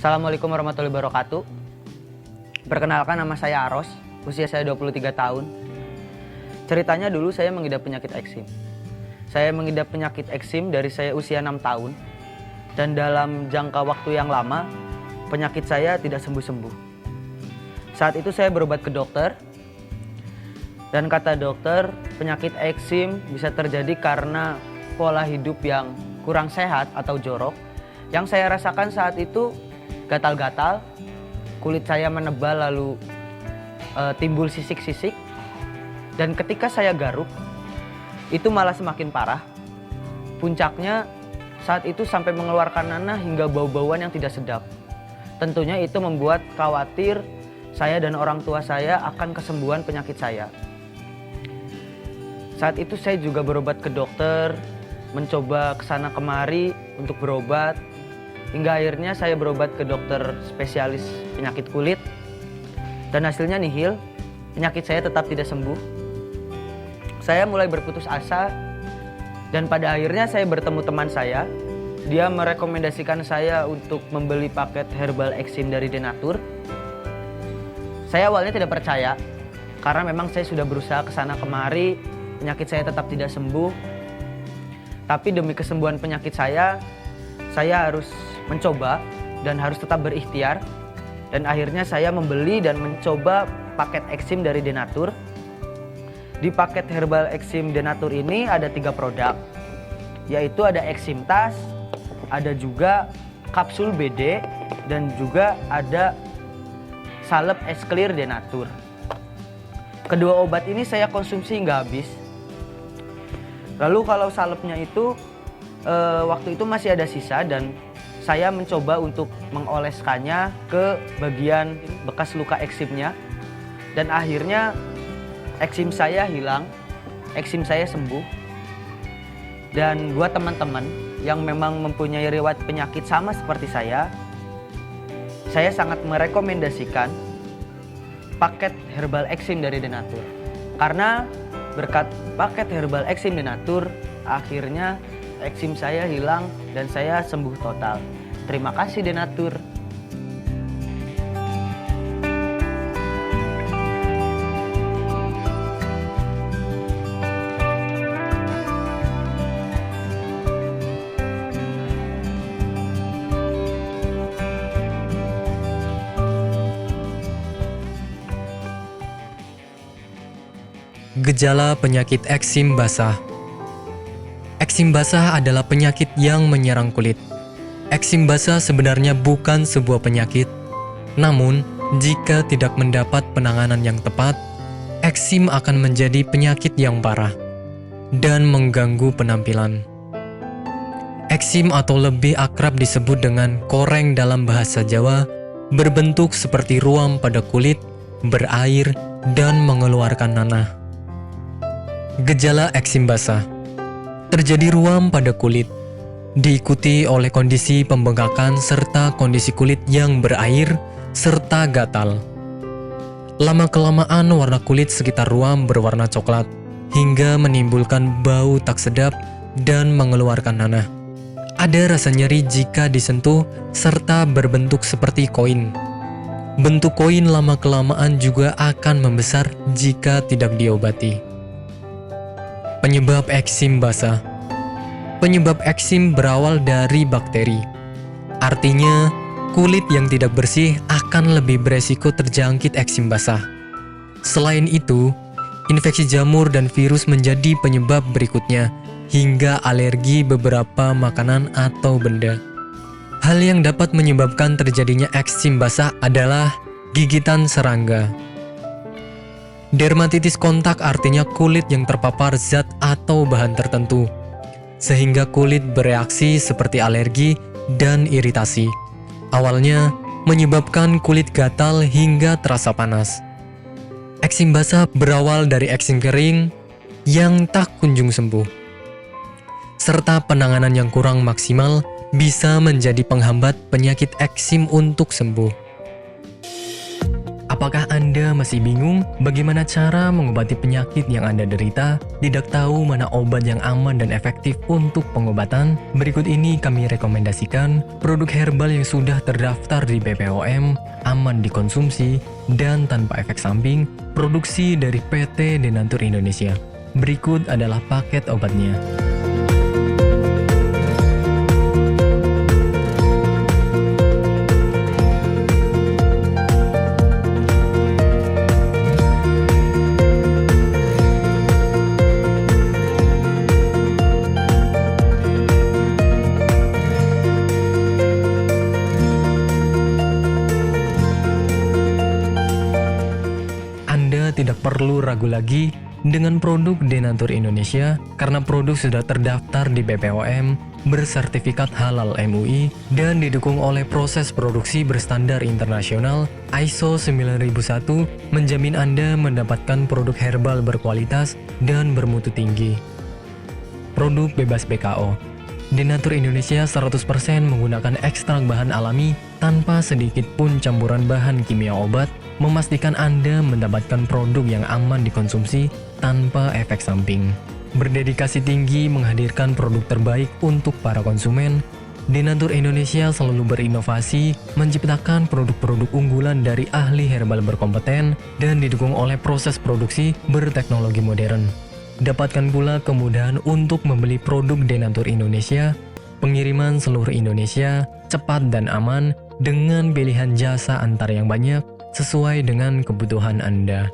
Assalamualaikum warahmatullahi wabarakatuh. Perkenalkan, nama saya Aros, usia saya 23 tahun. Ceritanya dulu saya mengidap penyakit eksim. Saya mengidap penyakit eksim dari saya usia 6 tahun. Dan dalam jangka waktu yang lama, penyakit saya tidak sembuh-sembuh. Saat itu saya berobat ke dokter. Dan kata dokter, penyakit eksim bisa terjadi karena pola hidup yang kurang sehat atau jorok. Yang saya rasakan saat itu gatal-gatal, kulit saya menebal lalu timbul sisik-sisik. Dan ketika saya garuk, itu malah semakin parah. Puncaknya saat itu sampai mengeluarkan nanah hingga bau-bauan yang tidak sedap. Tentunya itu membuat khawatir saya dan orang tua saya akan kesembuhan penyakit saya. Saat itu saya juga berobat ke dokter, mencoba kesana kemari untuk berobat. Hingga akhirnya saya berobat ke dokter spesialis penyakit kulit. Dan hasilnya nihil, penyakit saya tetap tidak sembuh. Saya mulai berputus asa dan pada akhirnya saya bertemu teman saya. Dia merekomendasikan saya untuk membeli paket herbal eksim dari Denatur. Saya awalnya tidak percaya karena memang saya sudah berusaha kesana kemari, penyakit saya tetap tidak sembuh. Tapi demi kesembuhan penyakit saya harus mencoba dan harus tetap berikhtiar. Dan akhirnya saya membeli dan mencoba paket eksim dari Denatur. Di paket herbal eksim Denatur ini ada 3 produk, yaitu ada eksim tas, ada juga kapsul BD, dan juga ada salep es clear Denatur. Kedua obat ini saya konsumsi hingga habis. Lalu kalau salepnya itu waktu itu masih ada sisa dan saya mencoba untuk mengoleskannya ke bagian bekas luka eksimnya. Dan akhirnya eksim saya hilang, eksim saya sembuh. Dan buat teman-teman yang memang mempunyai riwayat penyakit sama seperti saya sangat merekomendasikan paket herbal eksim dari Denatur. Karena berkat paket herbal eksim Denatur, akhirnya eksim saya hilang dan saya sembuh total. Terima kasih Denatur. Gejala penyakit eksim basah. Eksim basah adalah penyakit yang menyerang kulit. Eksim basah sebenarnya bukan sebuah penyakit. Namun, jika tidak mendapat penanganan yang tepat, eksim akan menjadi penyakit yang parah dan mengganggu penampilan. Eksim atau lebih akrab disebut dengan koreng dalam bahasa Jawa, berbentuk seperti ruam pada kulit, berair, dan mengeluarkan nanah. Gejala eksim basah. Terjadi ruam pada kulit, diikuti oleh kondisi pembengkakan serta kondisi kulit yang berair serta gatal. Lama-kelamaan warna kulit sekitar ruam berwarna coklat hingga menimbulkan bau tak sedap dan mengeluarkan nanah. Ada rasa nyeri jika disentuh serta berbentuk seperti koin. Bentuk koin lama-kelamaan juga akan membesar jika tidak diobati. Penyebab eksim basah. Penyebab eksim berawal dari bakteri. Artinya, kulit yang tidak bersih akan lebih beresiko terjangkit eksim basah. Selain itu, infeksi jamur dan virus menjadi penyebab berikutnya, hingga alergi beberapa makanan atau benda. Hal yang dapat menyebabkan terjadinya eksim basah adalah gigitan serangga. Dermatitis kontak artinya kulit yang terpapar zat atau bahan tertentu, sehingga kulit bereaksi seperti alergi dan iritasi. Awalnya menyebabkan kulit gatal hingga terasa panas. Eksim basah berawal dari eksim kering yang tak kunjung sembuh, serta penanganan yang kurang maksimal bisa menjadi penghambat penyakit eksim untuk sembuh. Apakah Anda masih bingung bagaimana cara mengobati penyakit yang Anda derita? Tidak tahu mana obat yang aman dan efektif untuk pengobatan? Berikut ini kami rekomendasikan produk herbal yang sudah terdaftar di BPOM, aman dikonsumsi, dan tanpa efek samping, produksi dari PT Denatur Indonesia. Berikut adalah paket obatnya. Anda tidak perlu ragu lagi dengan produk Denatur Indonesia karena produk sudah terdaftar di BPOM, bersertifikat halal MUI, dan didukung oleh proses produksi berstandar internasional ISO 9001, menjamin Anda mendapatkan produk herbal berkualitas dan bermutu tinggi. Produk bebas BKO. Denatur Indonesia 100% menggunakan ekstrak bahan alami tanpa sedikit pun campuran bahan kimia obat, memastikan Anda mendapatkan produk yang aman dikonsumsi tanpa efek samping. Berdedikasi tinggi menghadirkan produk terbaik untuk para konsumen, Denatur Indonesia selalu berinovasi, menciptakan produk-produk unggulan dari ahli herbal berkompeten dan didukung oleh proses produksi berteknologi modern. Dapatkan pula kemudahan untuk membeli produk Denatur Indonesia, pengiriman seluruh Indonesia, cepat dan aman, dengan pilihan jasa antar yang banyak sesuai dengan kebutuhan Anda.